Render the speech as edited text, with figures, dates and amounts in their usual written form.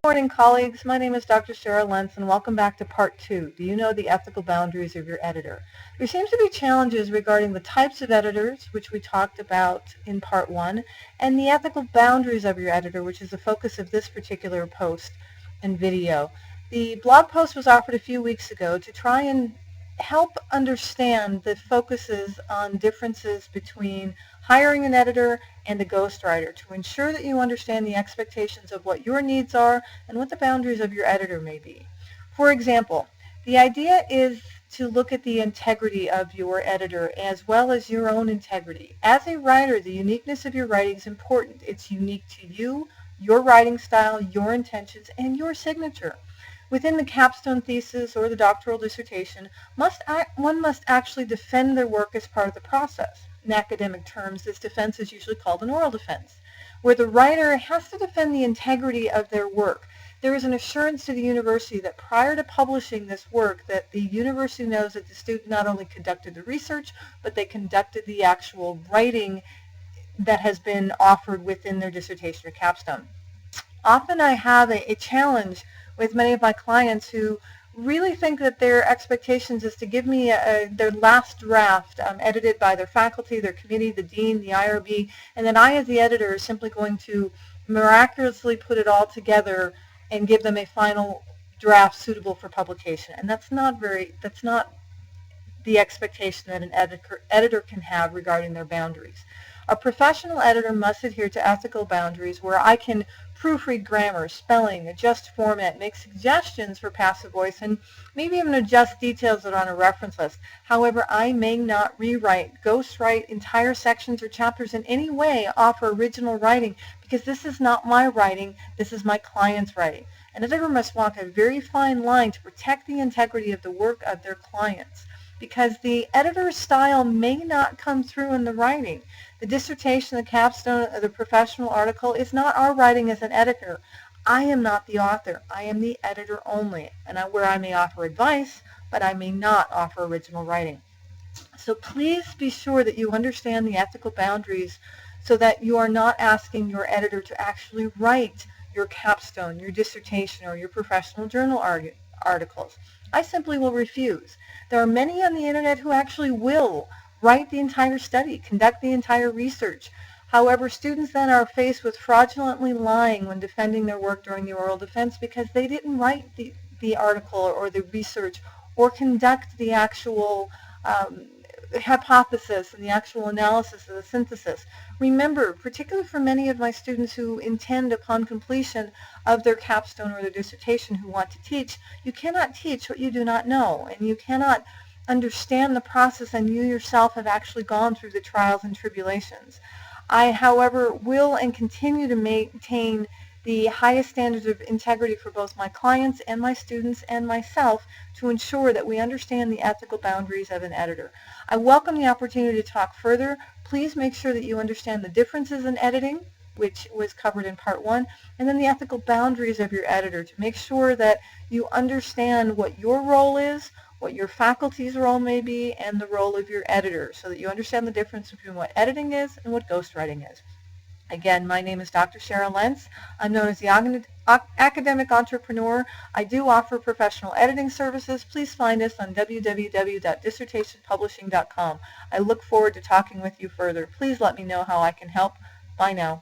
morning, colleagues. My name is Dr. Cheryl Lentz, and welcome back to Part 2. Do you know the ethical boundaries of your editor? There seems to be challenges regarding the types of editors, which we talked about in Part 1, and the ethical boundaries of your editor, which is the focus of this particular post and video. The blog post was offered a few weeks ago to try and help understand the focuses on differences between hiring an editor and a ghostwriter to ensure that you understand the expectations of what your needs are and what the boundaries of your editor may be. For example, the idea is to look at the integrity of your editor as well as your own integrity. As a writer, the uniqueness of your writing is important. It's unique to you, your writing style, your intentions, and your signature. Within the capstone thesis or the doctoral dissertation, one must actually defend their work as part of the process. In academic terms, this defense is usually called an oral defense, where the writer has to defend the integrity of their work. There is an assurance to the university that prior to publishing this work, that the university knows that the student not only conducted the research, but they conducted the actual writing that has been offered within their dissertation or capstone. Often I have a challenge with many of my clients who really think that their expectations is to give me their last draft edited by their faculty, their committee, the dean, the IRB, and then I as the editor is simply going to miraculously put it all together and give them a final draft suitable for publication. And that's not the expectation that an editor can have regarding their boundaries. A professional editor must adhere to ethical boundaries where I can proofread grammar, spelling, adjust format, make suggestions for passive voice, and maybe even adjust details that are on a reference list. However, I may not rewrite, ghostwrite entire sections or chapters in any way, offer original writing, because this is not my writing, this is my client's writing. An editor must walk a very fine line to protect the integrity of the work of their clients, because the editor's style may not come through in the writing. The dissertation, the capstone, or the professional article is not our writing as an editor. I am not the author. I am the editor only, and where I may offer advice, but I may not offer original writing. So please be sure that you understand the ethical boundaries so that you are not asking your editor to actually write your capstone, your dissertation, or your professional journal articles. I simply will refuse. There are many on the internet who actually will write the entire study, conduct the entire research. However, students then are faced with fraudulently lying when defending their work during the oral defense because they didn't write the article or the research or conduct the actual hypothesis and the actual analysis of the synthesis. Remember, particularly for many of my students who intend upon completion of their capstone or their dissertation who want to teach, you cannot teach what you do not know, and you cannot understand the process and you yourself have actually gone through the trials and tribulations. I, however, will and continue to maintain the highest standards of integrity for both my clients and my students and myself to ensure that we understand the ethical boundaries of an editor. I welcome the opportunity to talk further. Please make sure that you understand the differences in editing, which was covered in Part 1, and then the ethical boundaries of your editor to make sure that you understand what your role is, what your faculty's role may be, and the role of your editor so that you understand the difference between what editing is and what ghostwriting is. Again, my name is Dr. Cheryl Lentz. I'm known as the academic entrepreneur. I do offer professional editing services. Please find us on www.dissertationpublishing.com. I look forward to talking with you further. Please let me know how I can help. Bye now.